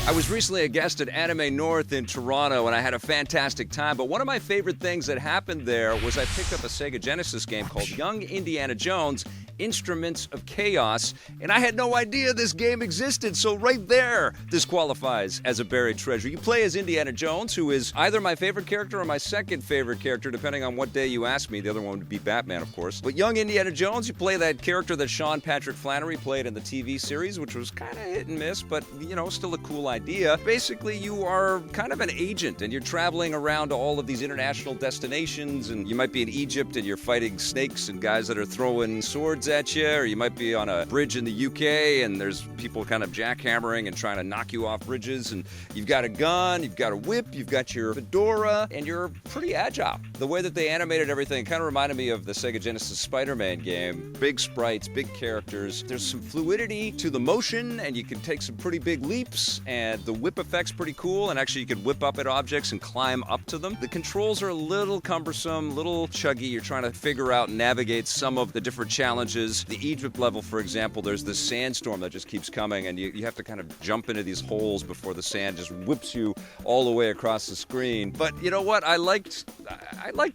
I was recently a guest at Anime North in Toronto, and I had a fantastic time. But one of my favorite things that happened there was I picked up a Sega Genesis game called Young Indiana Jones: Instruments of Chaos, and I had no idea this game existed, so right there, this qualifies as a buried treasure. You play as Indiana Jones, who is either my favorite character or my second favorite character, depending on what day you ask me. The other one would be Batman, of course. But Young Indiana Jones, you play that character that Sean Patrick Flanery played in the TV series, which was kind of hit and miss, but, you know, still a cool idea. Basically, you are kind of an agent, and you're traveling around to all of these international destinations, and you might be in Egypt, and you're fighting snakes and guys that are throwing swords at you, or you might be on a bridge in the UK and there's people kind of jackhammering and trying to knock you off bridges, and you've got a gun, you've got a whip, you've got your fedora, and you're pretty agile. The way that they animated everything kind of reminded me of the Sega Genesis Spider-Man game. Big sprites, big characters. There's some fluidity to the motion, and you can take some pretty big leaps, and the whip effect's pretty cool, and actually you can whip up at objects and climb up to them. The controls are a little cumbersome, a little chuggy. You're trying to figure out and navigate some of the different challenges. The Egypt level, for example, there's this sandstorm that just keeps coming, and you have to kind of jump into these holes before the sand just whips you all the way across the screen. But you know what? I liked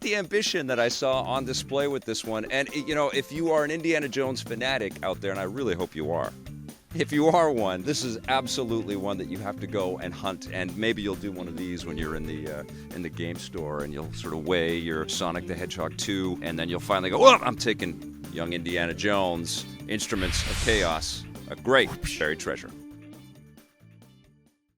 the ambition that I saw on display with this one. And you know, if you are an Indiana Jones fanatic out there, and I really hope you are, if you are one, this is absolutely one that you have to go and hunt, and maybe you'll do one of these when you're in the game store, and you'll sort of weigh your Sonic the Hedgehog 2, and then you'll finally go, oh, I'm taking Young Indiana Jones, Instruments of Chaos. A great buried treasure.